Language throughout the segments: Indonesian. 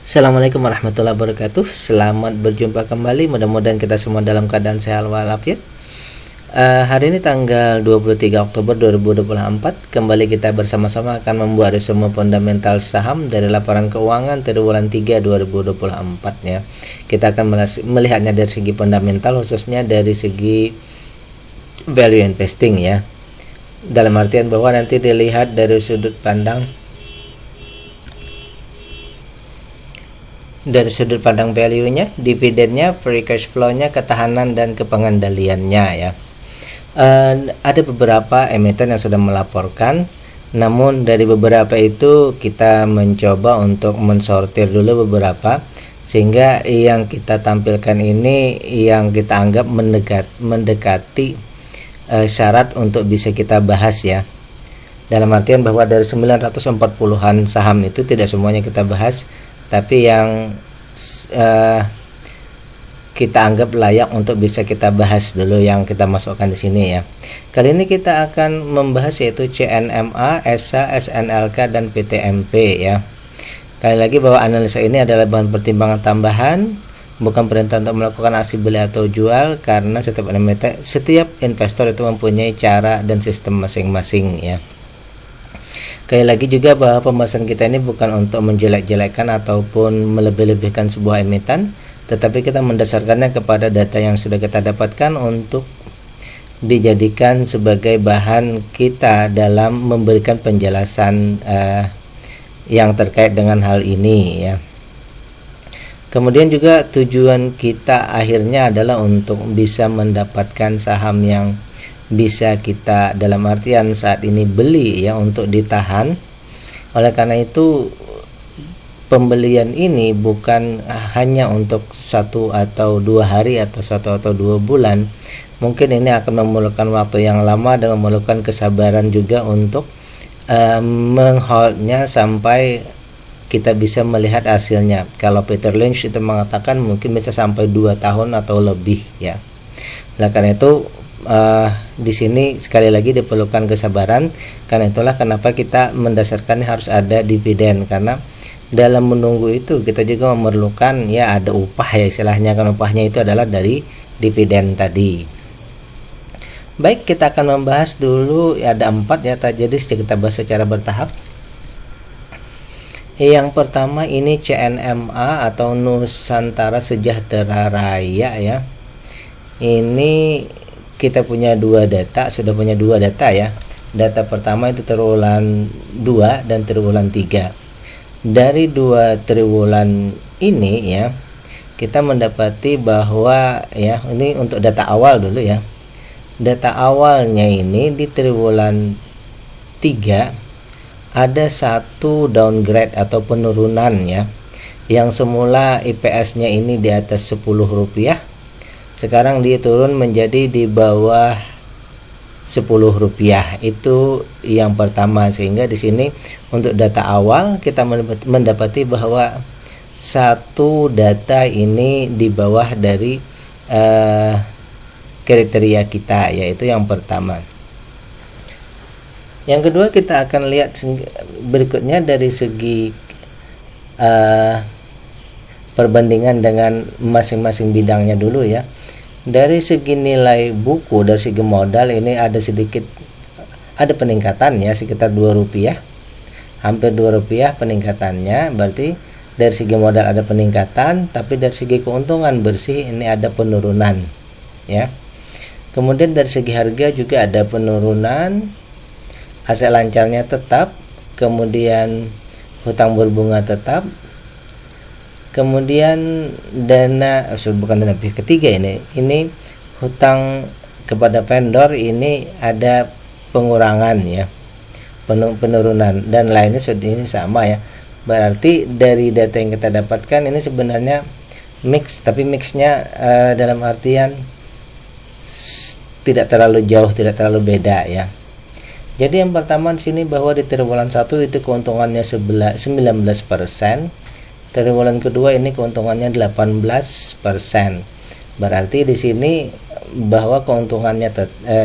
Assalamualaikum warahmatullahi wabarakatuh. Selamat berjumpa kembali. Mudah-mudahan kita semua dalam keadaan sehat walafiat. Hari ini tanggal 23 Oktober 2024. Kembali kita bersama-sama akan membuat resume fundamental saham dari laporan keuangan triwulan 3 2024 ya. Kita akan melihatnya dari segi fundamental, khususnya dari segi value investing ya. Dalam artian bahwa nanti dilihat dari sudut pandang value-nya, dividennya, free cash flow-nya, ketahanan dan kepengandaliannya ya. Ada beberapa emiten yang sudah melaporkan, namun dari beberapa itu kita mencoba untuk mensortir dulu beberapa, sehingga yang kita tampilkan ini yang kita anggap mendekati syarat untuk bisa kita bahas ya. Dalam artian bahwa dari 940-an saham itu tidak semuanya kita bahas, tapi yang kita anggap layak untuk bisa kita bahas dulu yang kita masukkan di sini ya. Kali ini kita akan membahas yaitu CNMA, ESA, SNLK dan PTMP ya. Kali lagi bahwa analisa ini adalah bahan pertimbangan tambahan, bukan perintah untuk melakukan aksi beli atau jual, karena setiap investor itu mempunyai cara dan sistem masing-masing ya. Sekali lagi juga bahwa pembahasan kita ini bukan untuk menjelek-jelekkan ataupun melebih-lebihkan sebuah emiten, tetapi kita mendasarkannya kepada data yang sudah kita dapatkan untuk dijadikan sebagai bahan kita dalam memberikan penjelasan yang terkait dengan hal ini ya. Kemudian juga tujuan kita akhirnya adalah untuk bisa mendapatkan saham yang bisa kita dalam artian saat ini beli ya, untuk ditahan. Oleh karena itu pembelian ini bukan hanya untuk 1 atau 2 hari atau 1 atau 2 bulan. Mungkin ini akan memerlukan waktu yang lama dan memerlukan kesabaran juga untuk mengholdnya sampai kita bisa melihat hasilnya. Kalau Peter Lynch itu mengatakan mungkin bisa sampai 2 tahun atau lebih ya. Oleh karena itu di sini sekali lagi diperlukan kesabaran. Karena itulah kenapa kita mendasarkannya harus ada dividen, karena dalam menunggu itu kita juga memerlukan ya ada upah ya istilahnya, kan upahnya itu adalah dari dividen tadi. Baik, kita akan membahas dulu ya, ada 4 ya, jadi kita bahas secara bertahap. Yang pertama ini CNMA atau Nusantara Sejahtera Raya ya. Ini kita punya sudah punya dua data ya. Data pertama itu triwulan 2 dan triwulan 3. Dari 2 triwulan ini ya, kita mendapati bahwa ya, ini untuk data awal dulu ya. Data awalnya ini di triwulan 3 ada satu downgrade atau penurunan ya. Yang semula IPS-nya ini di atas Rp10, sekarang dia turun menjadi di bawah Rp10. Itu yang pertama, sehingga di sini untuk data awal kita mendapati bahwa satu data ini di bawah dari kriteria kita, yaitu yang pertama. Yang kedua kita akan lihat berikutnya dari segi perbandingan dengan masing-masing bidangnya dulu ya. Dari segi nilai buku, dari segi modal ini ada peningkatan ya, sekitar Rp2, hampir Rp2 peningkatannya. Berarti dari segi modal ada peningkatan, tapi dari segi keuntungan bersih ini ada penurunan ya. Kemudian dari segi harga juga ada penurunan, aset lancarnya tetap, kemudian hutang berbunga tetap, kemudian pihak ketiga ini hutang kepada vendor ini ada pengurangan ya, penurunan, dan lainnya sudah ini sama ya. Berarti dari data yang kita dapatkan ini sebenarnya mix, tapi mixnya dalam artian tidak terlalu jauh, tidak terlalu beda ya. Jadi yang pertama di sini bahwa di triwulan 1 itu keuntungannya 19%. Triwulan kedua ini keuntungannya 18%. Berarti di sini bahwa keuntungannya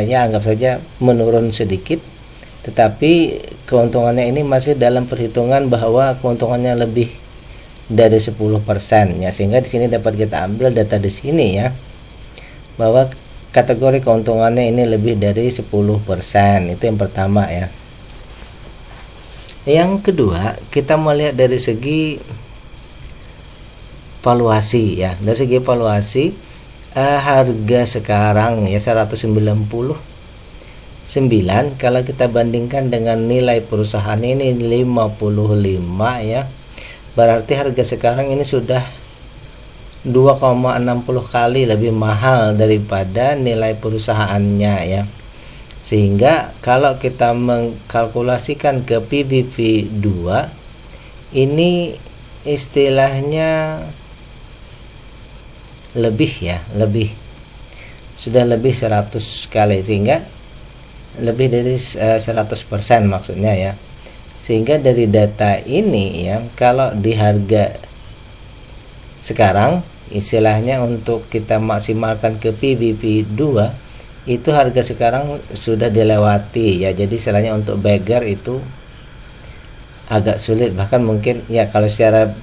ya anggap saja menurun sedikit, tetapi keuntungannya ini masih dalam perhitungan bahwa keuntungannya lebih dari 10% ya, sehingga di sini dapat kita ambil data di sini ya, bahwa kategori keuntungannya ini lebih dari 10%. Itu yang pertama ya. Yang kedua, kita melihat dari segi valuasi ya. Dari segi valuasi, harga sekarang ya 199 kalau kita bandingkan dengan nilai perusahaan ini 55 ya. Berarti harga sekarang ini sudah 2,60 kali lebih mahal daripada nilai perusahaannya ya. Sehingga kalau kita mengkalkulasikan ke PBV 2 ini istilahnya lebih ya, sudah lebih 100 kali, sehingga lebih dari 100% maksudnya ya. Sehingga dari data ini ya, kalau di harga sekarang istilahnya untuk kita maksimalkan ke PBV 2 itu harga sekarang sudah dilewati ya. Jadi istilahnya untuk beggar itu agak sulit, bahkan mungkin ya kalau secara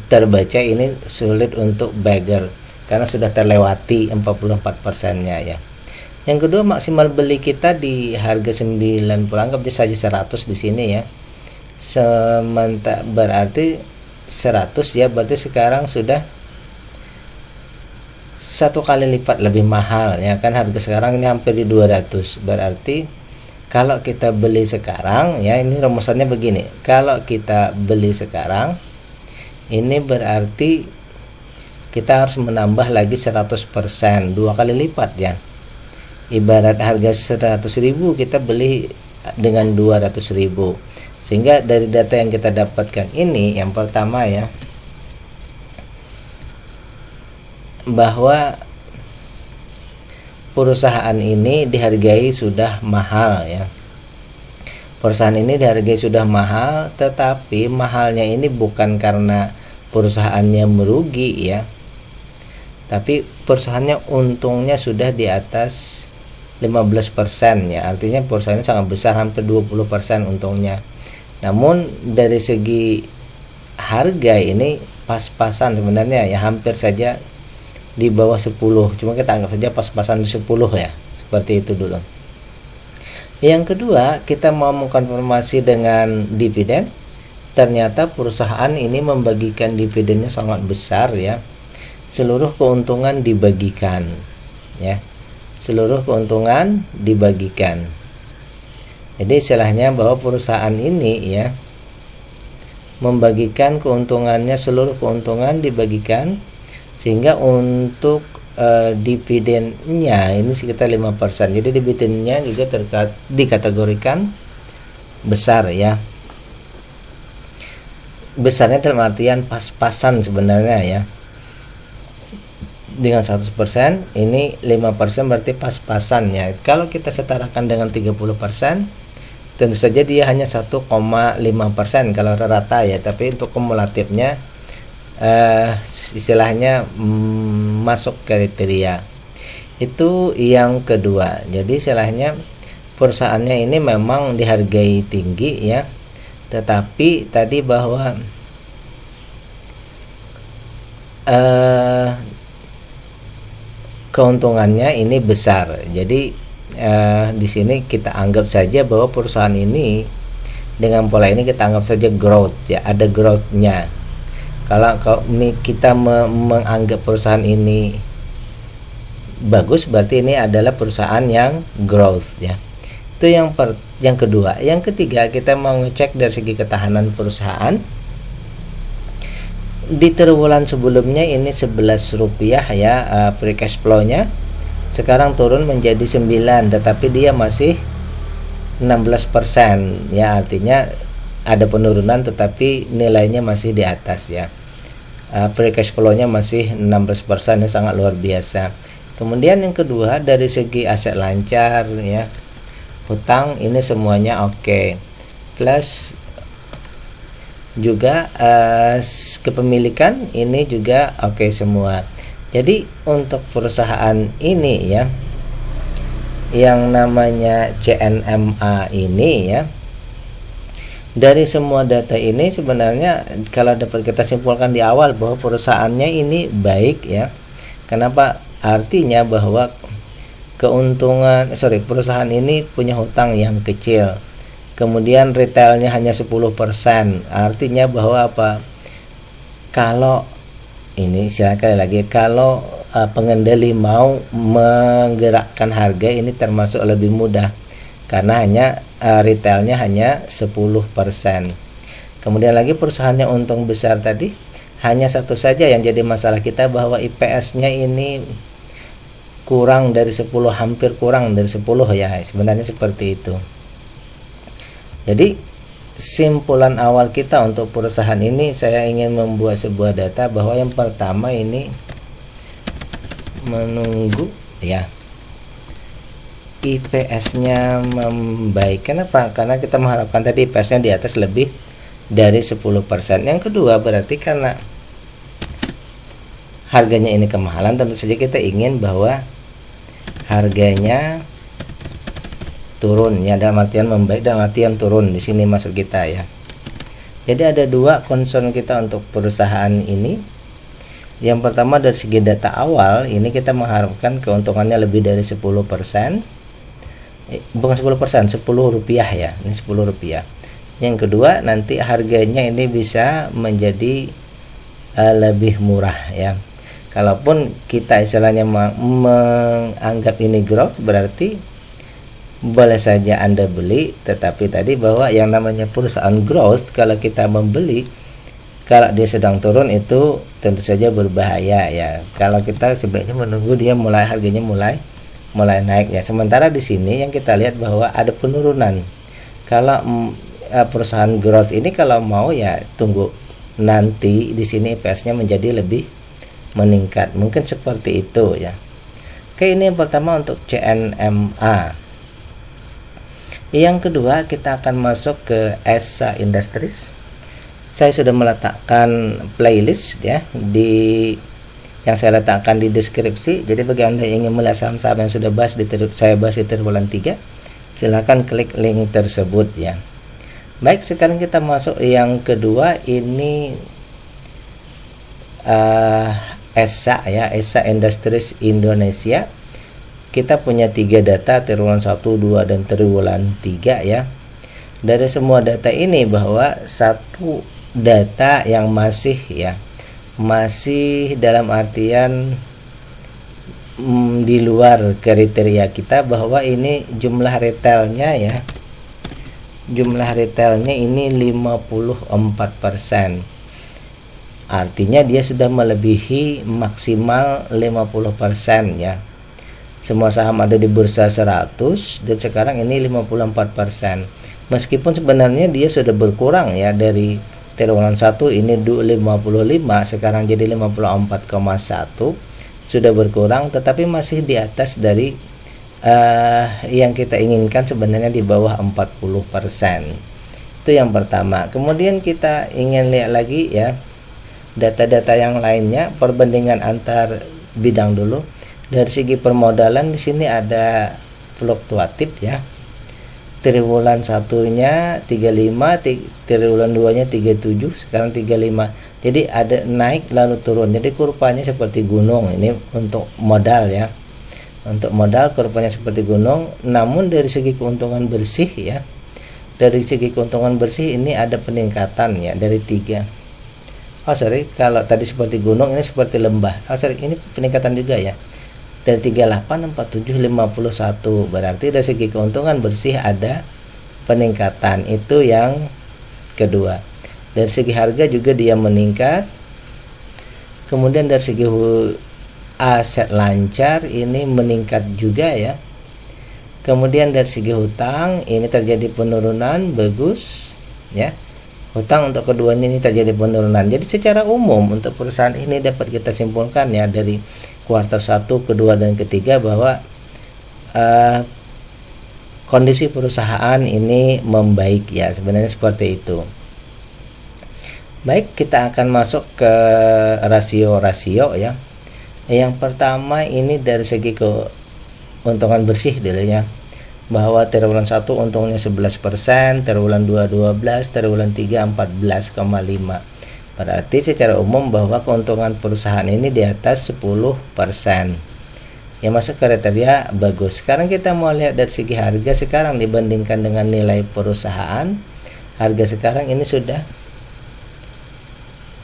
terbaca ini sulit untuk beggar karena sudah terlewati 44%-nya ya. Yang kedua, maksimal beli kita di harga 90, anggap saja 100 di sini ya. Sementara berarti 100 ya, berarti sekarang sudah 1 kali lipat lebih mahal ya kan. Harga sekarang ini hampir di 200. Berarti kalau kita beli sekarang ya, ini rumusannya begini. Kalau kita beli sekarang ini berarti kita harus menambah lagi 100%, 2 kali lipat ya. Ibarat harga 100.000 kita beli dengan 200.000. Sehingga dari data yang kita dapatkan ini, yang pertama ya, bahwa perusahaan ini dihargai sudah mahal ya. Perusahaan ini dihargai sudah mahal, tetapi mahalnya ini bukan karena perusahaannya merugi ya, tapi perusahaannya untungnya sudah di atas 15% ya. Artinya perusahaannya sangat besar, hampir 20% untungnya. Namun dari segi harga ini pas-pasan sebenarnya ya, hampir saja di bawah 10. Cuma kita anggap saja pas-pasan di 10 ya. Seperti itu dulu. Yang kedua, kita mau mengkonfirmasi dengan dividen. Ternyata perusahaan ini membagikan dividennya sangat besar ya. Seluruh keuntungan dibagikan ya. Seluruh keuntungan dibagikan. Jadi istilahnya bahwa perusahaan ini ya membagikan keuntungannya, seluruh keuntungan dibagikan, sehingga untuk dividennya ini sekitar 5%. Jadi dividennya juga dikategorikan besar ya. Besarnya dalam artian pas-pasan sebenarnya ya. Dengan 100%, ini 5% berarti pas-pasan ya. Kalau kita setarakan dengan 30%, tentu saja dia hanya 1,5% kalau rata ya, tapi untuk kumulatifnya istilahnya masuk kriteria. Itu yang kedua. Jadi istilahnya perusahaannya ini memang dihargai tinggi ya, tetapi tadi bahwa keuntungannya ini besar. Jadi di sini kita anggap saja bahwa perusahaan ini dengan pola ini kita anggap saja growth ya, ada growth-nya. Kalau kita menganggap perusahaan ini bagus, berarti ini adalah perusahaan yang growth ya. Itu yang kedua. Yang ketiga, kita mau ngecek dari segi ketahanan perusahaan. Di triwulan sebelumnya ini 11 rupiah ya, free cash flow-nya. Sekarang turun menjadi 9, tetapi dia masih 16% ya, artinya ada penurunan tetapi nilainya masih di atas ya. Free cash flow-nya masih 16%, ya sangat luar biasa. Kemudian yang kedua, dari segi aset lancar ya, hutang ini semuanya oke. Plus juga kepemilikan ini juga oke semua. Jadi untuk perusahaan ini ya, yang namanya CNMA ini ya, Dari semua data ini sebenarnya kalau dapat kita simpulkan di awal bahwa perusahaannya ini baik ya. Kenapa? Artinya bahwa perusahaan ini punya hutang yang kecil. Kemudian retailnya hanya 10%. Artinya bahwa apa? Kalau ini silakan lagi, kalau pengendali mau menggerakkan harga ini termasuk lebih mudah karena hanya retailnya hanya 10%. Kemudian lagi perusahaannya untung besar tadi, hanya satu saja yang jadi masalah kita bahwa IPS-nya ini kurang dari 10, hampir kurang dari 10 ya, sebenarnya seperti itu. Jadi simpulan awal kita untuk perusahaan ini, saya ingin membuat sebuah data bahwa yang pertama ini menunggu ya IPS-nya membaik. Kenapa? Karena kita mengharapkan tadi IPS-nya di atas lebih dari 10%. Yang kedua berarti karena harganya ini kemahalan, tentu saja kita ingin bahwa harganya turun ya, dalam artian membaik, dalam artian turun. Di sini maksud kita ya. Jadi ada dua concern kita untuk perusahaan ini. Yang pertama dari segi data awal ini kita mengharapkan keuntungannya lebih dari 10%. Bukan 10%, 10 rupiah ya, ini 10 rupiah. Yang kedua nanti harganya ini bisa menjadi lebih murah ya. Kalaupun kita istilahnya menganggap ini growth, berarti boleh saja Anda beli, tetapi tadi bahwa yang namanya perusahaan growth, kalau kita membeli kalau dia sedang turun itu tentu saja berbahaya ya. Kalau kita sebaiknya menunggu dia harganya mulai naik ya. Sementara di sini yang kita lihat bahwa ada penurunan. Kalau perusahaan growth ini kalau mau ya tunggu nanti di sini IPS-nya menjadi lebih meningkat. Mungkin seperti itu ya. Oke, ini yang pertama untuk CNMA. Yang kedua kita akan masuk ke ESA Industries. Saya sudah meletakkan playlist ya yang saya letakkan di deskripsi. Jadi bagi Anda yang ingin melihat saham-saham yang sudah saya bahas di triwulan 3, silahkan klik link tersebut ya. Baik, sekarang kita masuk yang kedua, ini ESA ya, ESA Industries Indonesia. Kita punya 3 data, triwulan 1, 2 dan triwulan 3 ya. Dari semua data ini bahwa satu data yang masih dalam artian di luar kriteria kita, bahwa ini jumlah retailnya ini 54%. Artinya dia sudah melebihi maksimal 50% ya. Semua saham ada di bursa 100 dan sekarang ini 54%. Meskipun sebenarnya dia sudah berkurang ya, dari triwulan 1 ini 55, sekarang jadi 54,1, sudah berkurang, tetapi masih di atas dari yang kita inginkan, sebenarnya di bawah 40%. Itu yang pertama. Kemudian kita ingin lihat lagi ya data-data yang lainnya, perbandingan antar bidang dulu. Dari segi permodalan di sini ada fluktuatif ya. Triwulan 1-nya 35, triwulan 2-nya 37, sekarang 35. Jadi ada naik lalu turun. Jadi kurvanya seperti gunung. Ini untuk modal ya. Untuk modal kurvanya seperti gunung, namun dari segi keuntungan bersih ya. Dari segi keuntungan bersih ini ada peningkatan ya dari 3. Kalau tadi seperti gunung, ini seperti lembah. Ini peningkatan juga ya. Dari 38, 47, 51. Berarti dari segi keuntungan bersih ada peningkatan. Itu yang kedua. Dari segi harga juga dia meningkat. Kemudian dari segi aset lancar ini meningkat juga ya. Kemudian dari segi hutang ini terjadi penurunan, bagus ya. Hutang untuk keduanya ini terjadi penurunan. Jadi secara umum untuk perusahaan ini dapat kita simpulkan ya dari kuartal 1, kedua dan ketiga bahwa kondisi perusahaan ini membaik ya, sebenarnya seperti itu. Baik, kita akan masuk ke rasio-rasio ya. Yang pertama ini dari segi keuntungan bersih dulu ya. bahwa triwulan 1 untungnya 11%, triwulan 2 12, triwulan 3 14,5. Berarti secara umum bahwa keuntungan perusahaan ini di atas 10%. Ya, masuk kriteria bagus. Sekarang kita mau lihat dari segi harga sekarang dibandingkan dengan nilai perusahaan. Harga sekarang ini sudah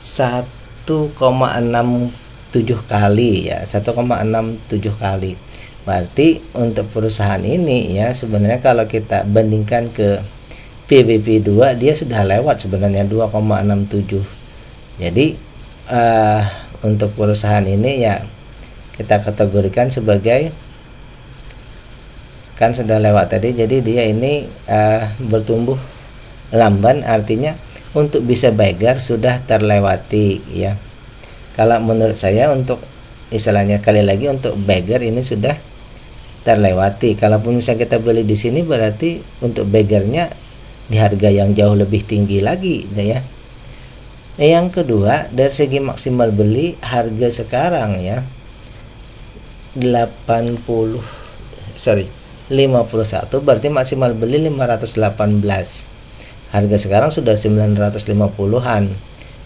1,67 kali ya, 1,67 kali. Berarti untuk perusahaan ini ya, sebenarnya kalau kita bandingkan ke PBB2 dia sudah lewat sebenarnya 2,67. Jadi untuk perusahaan ini ya kita kategorikan sebagai, kan sudah lewat tadi, jadi dia ini bertumbuh lamban, artinya untuk bisa Bagger sudah terlewati ya. Kalau menurut saya untuk istilahnya kali lagi untuk Bagger ini sudah terlewati. Kalaupun misalnya kita beli di sini berarti untuk Baggernya di harga yang jauh lebih tinggi lagi ya. Yang kedua dari segi maksimal beli, harga sekarang ya 51, berarti maksimal beli 518. Harga sekarang sudah 950-an.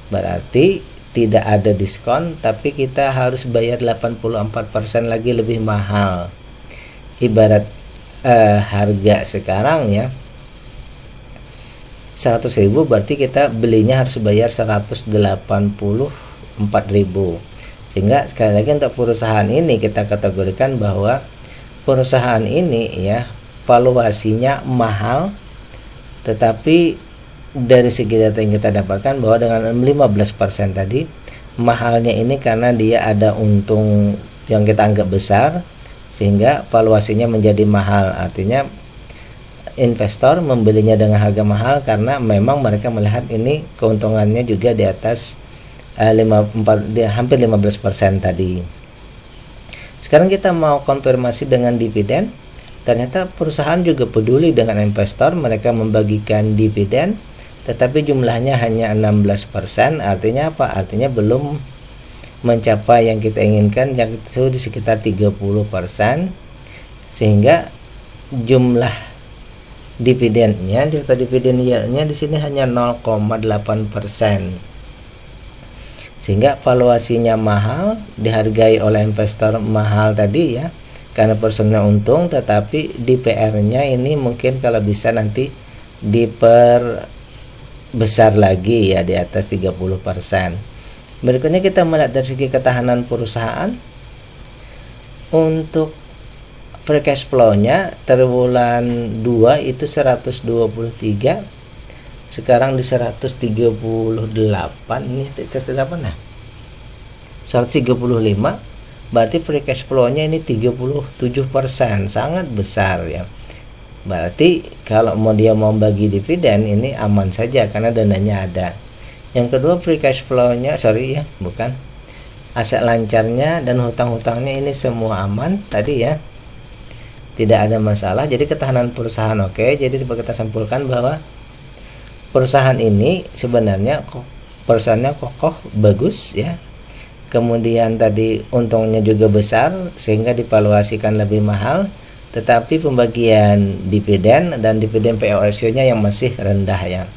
Berarti tidak ada diskon, tapi kita harus bayar 84% lagi lebih mahal. Ibarat harga sekarang ya 100.000, berarti kita belinya harus bayar 184.000. Sehingga sekali lagi untuk perusahaan ini kita kategorikan bahwa perusahaan ini ya valuasinya mahal, tetapi dari segi data yang kita dapatkan bahwa dengan 15% tadi mahalnya ini karena dia ada untung yang kita anggap besar sehingga valuasinya menjadi mahal. Artinya investor membelinya dengan harga mahal karena memang mereka melihat ini keuntungannya juga di atas hampir 15% tadi. Sekarang kita mau konfirmasi dengan dividen. Ternyata perusahaan juga peduli dengan investor, mereka membagikan dividen, tetapi jumlahnya hanya 16%. Artinya apa? Artinya belum mencapai yang kita inginkan, yang itu di sekitar 30%, sehingga jumlah dividennya atau dividen yieldnya di sini hanya 0,8%. Sehingga valuasinya mahal, dihargai oleh investor mahal tadi ya, karena personnya untung, tetapi di PR-nya ini mungkin kalau bisa nanti diperbesar lagi ya di atas 30%. Berikutnya kita melihat dari segi ketahanan perusahaan. Untuk free cash flow-nya triwulan 2 itu 123, sekarang di 138, ini 138 nah 135. Berarti free cash flow-nya ini 37%, sangat besar ya. Berarti kalau dia mau bagi dividen ini aman saja karena dananya ada. Yang kedua free cash flow-nya, aset lancarnya dan hutang-hutangnya ini semua aman tadi ya. Tidak ada masalah. Jadi ketahanan perusahaan oke. Jadi kita simpulkan bahwa perusahaan ini sebenarnya perusahaannya kokoh, bagus ya. Kemudian tadi untungnya juga besar sehingga divaluasikan lebih mahal, tetapi pembagian dividen dan dividen PE ratio-nya yang masih rendah ya.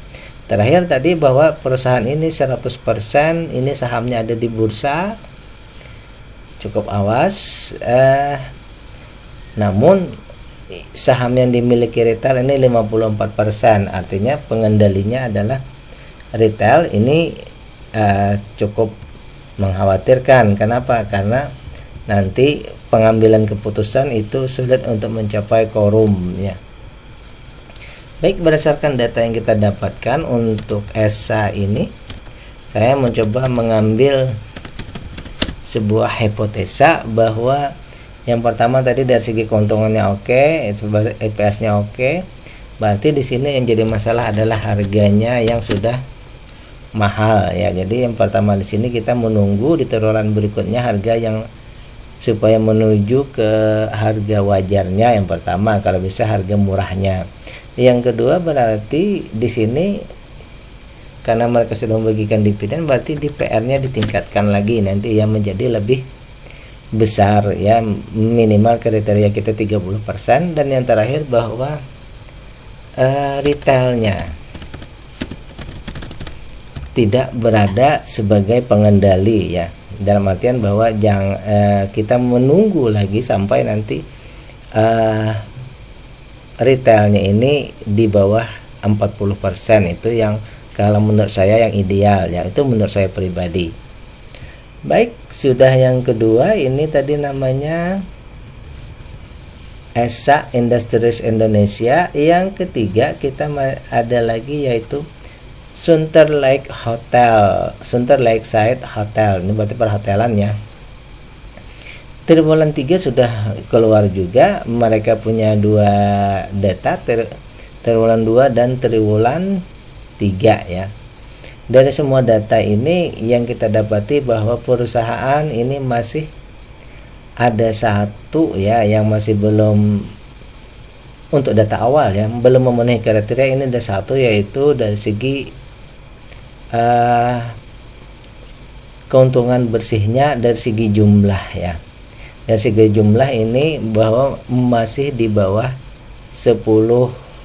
Terakhir tadi bahwa perusahaan ini 100% ini sahamnya ada di bursa, cukup awas. Namun saham yang dimiliki retail ini 54%, artinya pengendalinya adalah retail. Ini cukup mengkhawatirkan. Kenapa? Karena nanti pengambilan keputusan itu sulit untuk mencapai quorum ya. Baik, berdasarkan data yang kita dapatkan untuk ESA ini, saya mencoba mengambil sebuah hipotesa bahwa yang pertama tadi dari segi keuntungannya oke, EPS-nya oke. Berarti di sini yang jadi masalah adalah harganya yang sudah mahal ya. Jadi yang pertama di sini kita menunggu di triwulan berikutnya harga yang supaya menuju ke harga wajarnya. Yang pertama kalau bisa harga murahnya. Yang kedua berarti di sini karena mereka sudah membagikan dividen, berarti di PR-nya ditingkatkan lagi nanti yang menjadi lebih besar ya, minimal kriteria kita 30%. Dan yang terakhir bahwa retailnya tidak berada sebagai pengendali ya, dalam artian bahwa kita menunggu lagi sampai nanti retailnya ini di bawah 40%, itu yang kalau menurut saya yang ideal ya, itu menurut saya pribadi. Baik, sudah yang kedua ini tadi namanya ESA Industries Indonesia. Yang ketiga kita ada lagi yaitu Sunter Lake Hotel, Sunter Lakeside Hotel. Ini berarti perhotelan ya. Triwulan 3 sudah keluar juga, mereka punya dua data, triwulan 2 dan triwulan 3 ya. Dari semua data ini yang kita dapati bahwa perusahaan ini masih ada satu ya yang masih belum, untuk data awal ya, belum memenuhi kriteria. Ini ada satu, yaitu dari segi keuntungan bersihnya dari segi jumlah ya. Dari segi jumlah ini bahwa masih di bawah 10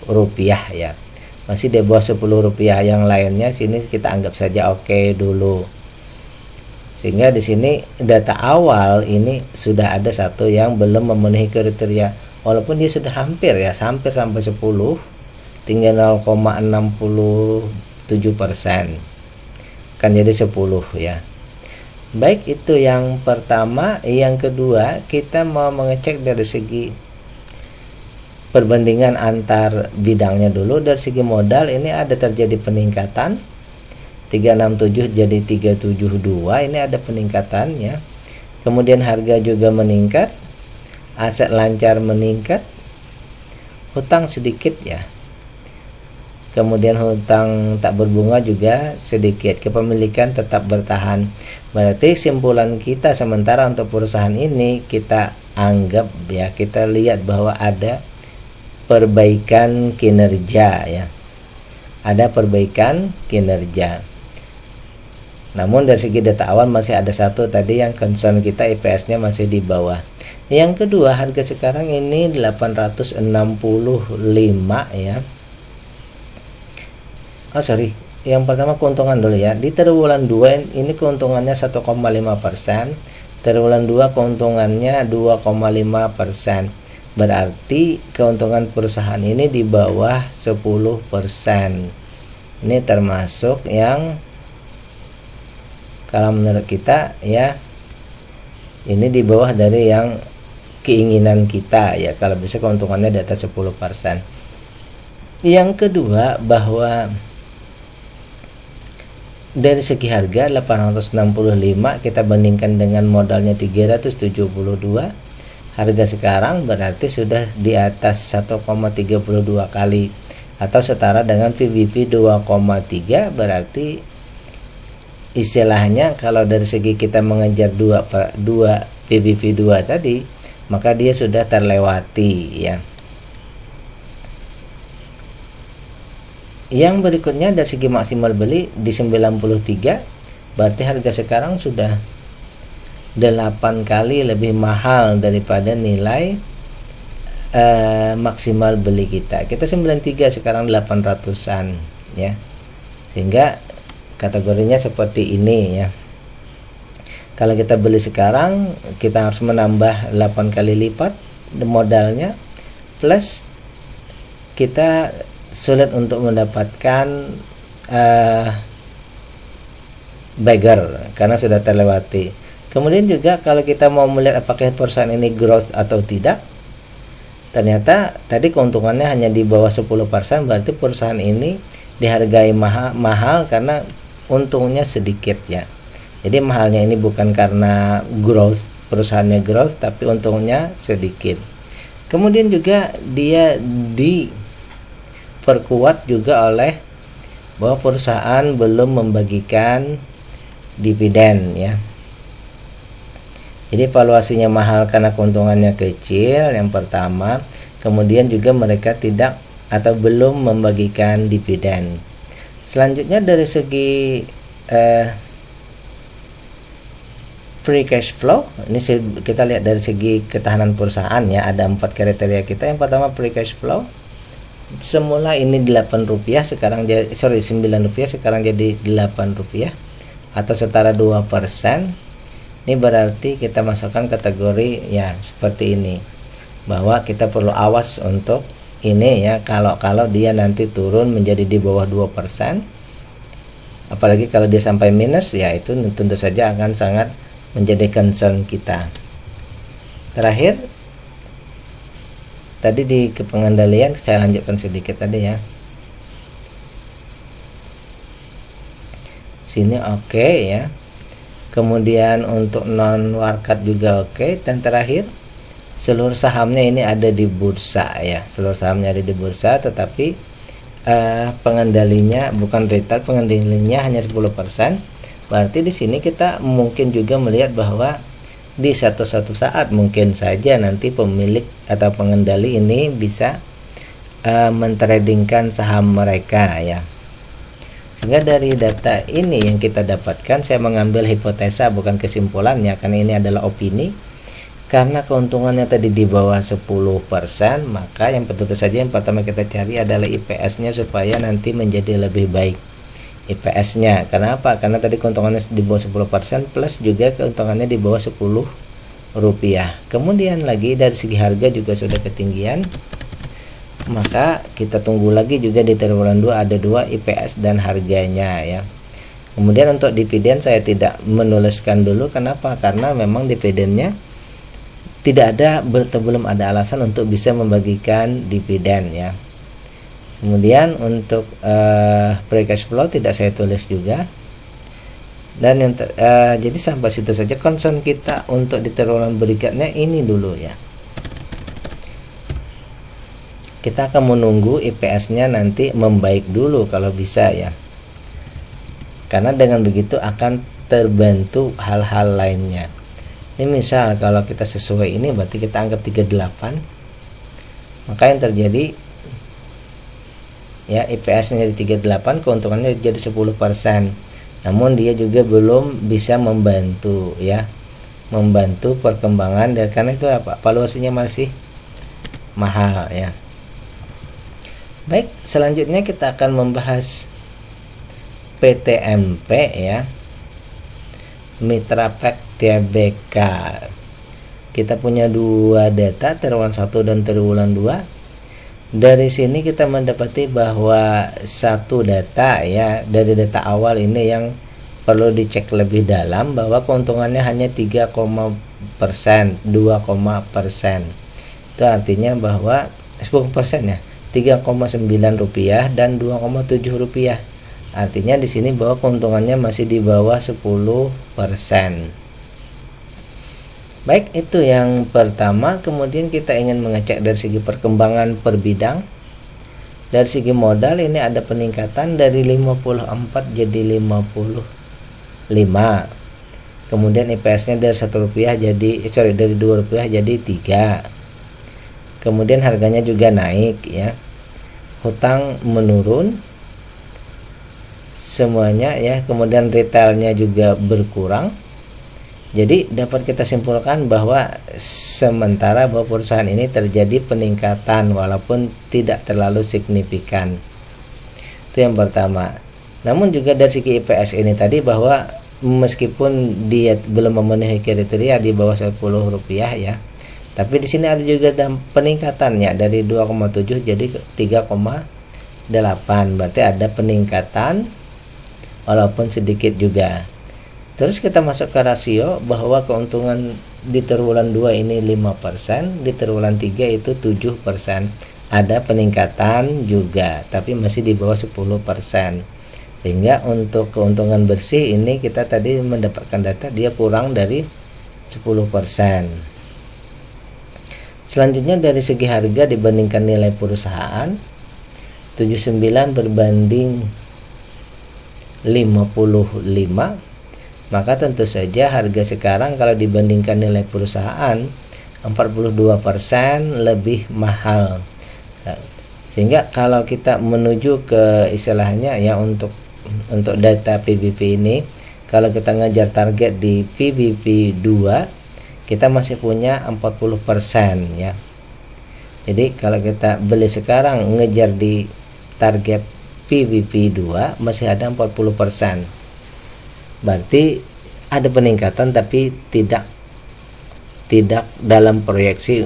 rupiah ya, masih di bawah 10 rupiah. Yang lainnya sini kita anggap saja oke dulu. Sehingga di sini data awal ini sudah ada satu yang belum memenuhi kriteria, walaupun dia sudah hampir ya, hampir sampai 10, tinggal 0,67%, kan jadi 10 ya. Baik, itu yang pertama. Yang kedua kita mau mengecek dari segi perbandingan antar bidangnya dulu. Dari segi modal ini ada terjadi peningkatan 367 jadi 372, ini ada peningkatannya. Kemudian harga juga meningkat, aset lancar meningkat, hutang sedikit ya, kemudian hutang tak berbunga juga sedikit, kepemilikan tetap bertahan. Berarti simpulan kita sementara untuk perusahaan ini kita anggap ya, kita lihat bahwa ada perbaikan kinerja ya, ada perbaikan kinerja. Namun dari segi data awal masih ada satu tadi yang concern kita, IPS-nya masih di bawah. Yang kedua, harga sekarang ini 865 ya. Yang pertama keuntungan dulu ya. Di triwulan 2 ini keuntungannya 1,5%, triwulan 2 keuntungannya 2,5%. Berarti keuntungan perusahaan ini di bawah 10%. Ini termasuk yang kalau menurut kita ya, ini di bawah dari yang keinginan kita ya, kalau bisa keuntungannya di atas 10%. Yang kedua, bahwa dari segi harga 865 kita bandingkan dengan modalnya 372, harga sekarang berarti sudah di atas 1,32 kali atau setara dengan PBV 2,3. berarti istilahnya kalau dari segi kita mengejar 2 PBV 2 tadi, maka dia sudah terlewati ya. Yang berikutnya dari segi maksimal beli di 93, berarti harga sekarang sudah 8 kali lebih mahal daripada nilai maksimal beli kita. Kita 93, sekarang 800-an ya. Sehingga kategorinya seperti ini ya. Kalau kita beli sekarang, kita harus menambah 8 kali lipat modalnya, plus kita sulit untuk mendapatkan bagger karena sudah terlewati. Kemudian juga kalau kita mau melihat apakah perusahaan ini growth atau tidak, ternyata tadi keuntungannya hanya di bawah 10%, berarti perusahaan ini dihargai mahal karena untungnya sedikit ya. Jadi mahalnya ini bukan karena growth, perusahaannya growth, tapi untungnya sedikit. Kemudian juga dia diperkuat juga oleh bahwa perusahaan belum membagikan dividen ya. Jadi valuasinya mahal karena keuntungannya kecil, yang pertama. Kemudian juga mereka tidak atau belum membagikan dividen. Selanjutnya dari segi free cash flow ini kita lihat dari segi ketahanan perusahaan ya, ada 4 kriteria kita. Yang pertama free cash flow, semula ini Rp8 sekarang jadi 9 rupiah sekarang jadi Rp8 atau setara 2%. Ini berarti kita masukkan kategori ya seperti ini, bahwa kita perlu awas untuk ini ya, kalau dia nanti turun menjadi di bawah 2%, apalagi kalau dia sampai minus ya, itu tentu saja akan sangat menjadi concern kita. Terakhir tadi di pengendalian saya lanjutkan sedikit tadi ya, sini oke ya. Kemudian untuk non warkat juga oke. Dan terakhir seluruh sahamnya ini ada di bursa ya, seluruh sahamnya ada di bursa, tetapi pengendalinya bukan retail, pengendalinya hanya 10%. Berarti di sini kita mungkin juga melihat bahwa di satu saat mungkin saja nanti pemilik atau pengendali ini bisa mentradingkan saham mereka ya. Sehingga dari data ini yang kita dapatkan, saya mengambil hipotesa bukan kesimpulannya, karena ini adalah opini. Karena keuntungannya tadi di bawah 10%, maka yang tentu saja yang pertama kita cari adalah IPS-nya supaya nanti menjadi lebih baik IPS-nya. Kenapa? Karena tadi keuntungannya di bawah 10% plus juga keuntungannya di bawah Rp10. Kemudian lagi dari segi harga juga sudah ketinggian, maka kita tunggu lagi juga di triwulan 2 ada 2 IPS dan harganya ya. Kemudian untuk dividen saya tidak menuliskan dulu. Kenapa? Karena memang dividennya tidak ada, belum ada alasan untuk bisa membagikan dividen ya. Kemudian untuk free cash flow tidak saya tulis juga. Dan yang jadi sampai situ saja concern kita untuk di triwulan berikutnya ini dulu ya. Kita akan menunggu IPS-nya nanti membaik dulu kalau bisa ya. Karena dengan begitu akan terbantu hal-hal lainnya. Ini misal kalau kita sesuai ini berarti kita anggap 38. Maka yang terjadi ya IPS-nya jadi 38, keuntungannya jadi 10%. Namun dia juga belum bisa membantu ya. Membantu perkembangan, dan karena itu apa? Valuasinya masih mahal ya. Baik, selanjutnya kita akan membahas PTMP ya, Mitra Pack Tbk. Kita punya 2 data, triwulan 1 dan triwulan 2. Dari sini kita mendapati bahwa satu data ya, dari data awal ini yang perlu dicek lebih dalam, bahwa keuntungannya hanya 3, 2,%. Itu artinya bahwa 10% ya, Rp3,9 dan Rp2,7. Artinya di sini bahwa keuntungannya masih di bawah 10%. Baik, itu yang pertama. Kemudian kita ingin mengecek dari segi perkembangan per bidang. Dari segi modal ini ada peningkatan dari 54 jadi 55. Kemudian IPS-nya dari Rp1 jadi dari Rp2 jadi 3. Kemudian harganya juga naik ya. Hutang menurun semuanya ya. Kemudian retailnya juga berkurang. Jadi dapat kita simpulkan bahwa sementara bahwa perusahaan ini terjadi peningkatan walaupun tidak terlalu signifikan. Itu yang pertama. Namun juga dari segi IPS ini tadi, bahwa meskipun dia belum memenuhi kriteria di bawah Rp10 ya, tapi di sini ada juga peningkatannya dari 2,7 jadi 3,8. Berarti ada peningkatan walaupun sedikit juga. Terus kita masuk ke rasio, bahwa keuntungan di triwulan 2 ini 5%, di triwulan 3 itu 7%. Ada peningkatan juga, tapi masih di bawah 10%. Sehingga untuk keuntungan bersih ini kita tadi mendapatkan data dia kurang dari 10%. Selanjutnya dari segi harga dibandingkan nilai perusahaan, 79 berbanding 55, maka tentu saja harga sekarang kalau dibandingkan nilai perusahaan 42% lebih mahal. Sehingga kalau kita menuju ke istilahnya ya, untuk data PBP ini, kalau kita ngejar target di PBP 2 kita masih punya 40% ya. Jadi kalau kita beli sekarang ngejar di target PBP 2 masih ada 40%. Berarti ada peningkatan tapi tidak dalam proyeksi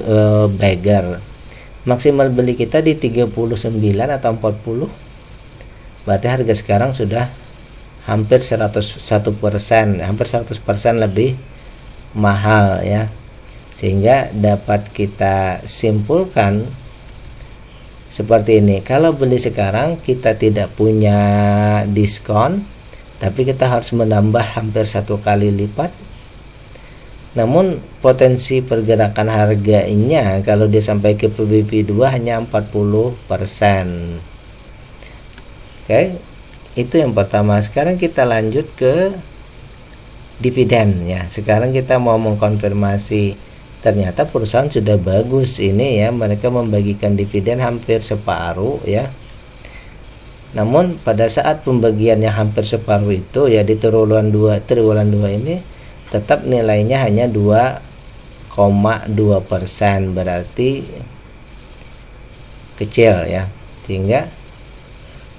beggar. Maksimal beli kita di 39 atau 40. Berarti harga sekarang sudah hampir 101%, hampir 100% lebih mahal ya. Sehingga dapat kita simpulkan seperti ini. Kalau beli sekarang kita tidak punya diskon, tapi kita harus menambah hampir 1 kali lipat. Namun potensi pergerakan harganya kalau dia sampai ke PBP 2 hanya 40%. Oke, itu yang pertama. Sekarang kita lanjut ke dividen ya. Sekarang kita mau mengkonfirmasi ternyata perusahaan sudah bagus ini ya, mereka membagikan dividen hampir separuh ya. Namun pada saat pembagiannya hampir separuh itu ya, di triwulan 2 ini tetap nilainya hanya 2,2%, berarti kecil ya, sehingga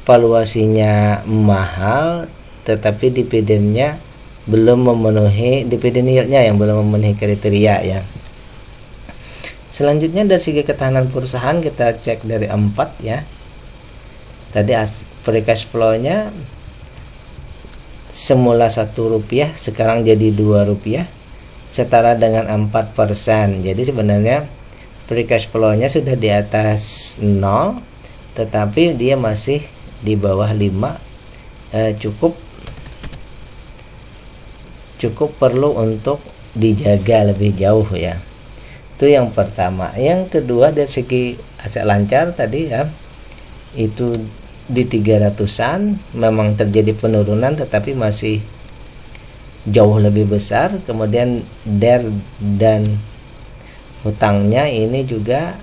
valuasinya mahal tetapi dividennya belum memenuhi, dividen yieldnya yang belum memenuhi kriteria ya. Selanjutnya dari segi ketahanan perusahaan kita cek dari 4 ya. Tadi free cash flow-nya semula Rp1 sekarang jadi Rp2, setara dengan 4%. Jadi sebenarnya free cash flow-nya sudah di atas 0, tetapi dia masih di bawah 5. Cukup perlu untuk dijaga lebih jauh ya. Itu yang pertama. Yang kedua dari segi aset lancar tadi ya, itu di 300-an memang terjadi penurunan tetapi masih jauh lebih besar. Kemudian DER dan hutangnya ini juga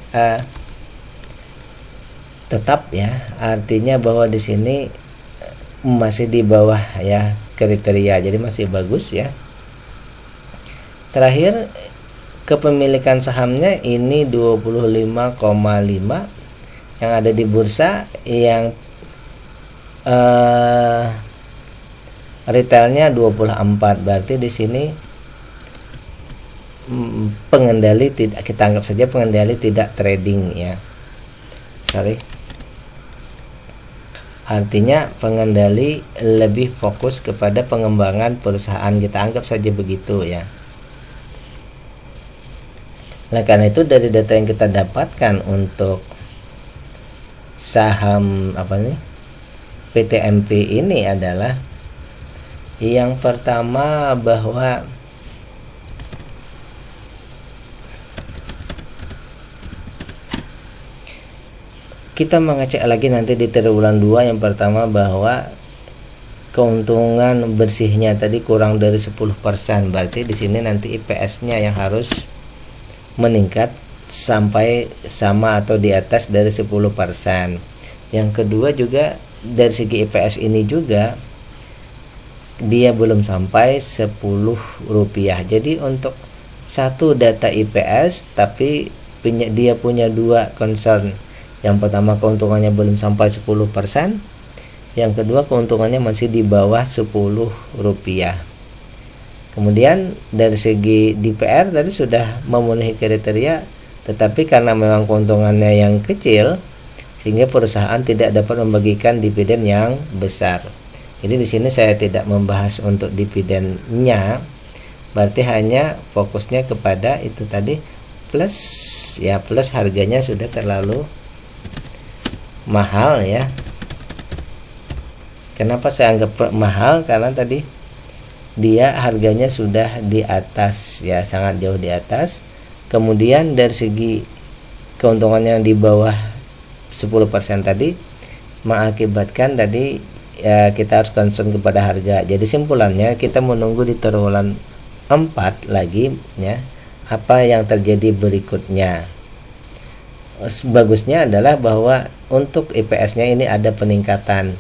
tetap ya, artinya bahwa di sini masih di bawah ya kriteria, jadi masih bagus ya. Terakhir kepemilikan sahamnya ini 25,5 yang ada di bursa, yang retailnya 24. Berarti di sini pengendali tidak, kita anggap saja pengendali tidak trading ya. Artinya pengendali lebih fokus kepada pengembangan perusahaan, kita anggap saja begitu ya. Nah, karena itu dari data yang kita dapatkan untuk saham PTMP ini adalah yang pertama bahwa kita mengecek lagi nanti di triwulan 2. Yang pertama bahwa keuntungan bersihnya tadi kurang dari 10%, berarti di sini nanti IPS-nya yang harus meningkat sampai sama atau di atas dari 10%. Yang kedua juga dari segi IPS ini juga dia belum sampai Rp10. Jadi untuk satu data IPS tapi dia punya 2 concern. Yang pertama keuntungannya belum sampai 10%, yang kedua keuntungannya masih di bawah Rp10. Kemudian dari segi DPR tadi sudah memenuhi kriteria, tetapi karena memang keuntungannya yang kecil sehingga perusahaan tidak dapat membagikan dividen yang besar. Jadi di sini saya tidak membahas untuk dividennya, berarti hanya fokusnya kepada itu tadi, plus ya, plus harganya sudah terlalu mahal ya. Kenapa saya anggap mahal? Karena tadi dia harganya sudah di atas ya, sangat jauh di atas. Kemudian dari segi keuntungannya di bawah 10% tadi mengakibatkan tadi ya kita harus concern kepada harga. Jadi simpulannya kita menunggu di triwulan 4 lagi ya, apa yang terjadi berikutnya. Bagusnya adalah bahwa untuk IPS-nya ini ada peningkatan.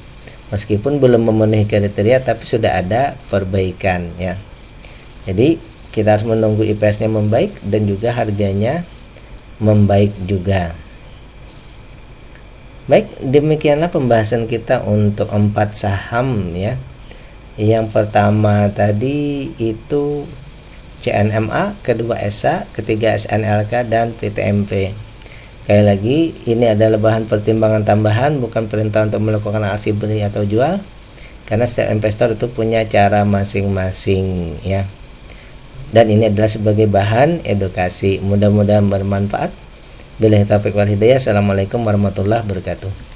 Meskipun belum memenuhi kriteria tapi sudah ada perbaikan ya. Jadi kita harus menunggu IPS-nya membaik dan juga harganya membaik juga. Baik, demikianlah pembahasan kita untuk 4 saham ya. Yang pertama tadi itu CNMA, kedua ESA, ketiga SNLK dan PTMP. Sekali lagi, ini adalah bahan pertimbangan tambahan, bukan perintah untuk melakukan aksi beli atau jual, karena setiap investor itu punya cara masing-masing ya. Dan ini adalah sebagai bahan edukasi. Mudah-mudahan bermanfaat. Billahi taufiq wal hidayah. Assalamualaikum warahmatullahi wabarakatuh.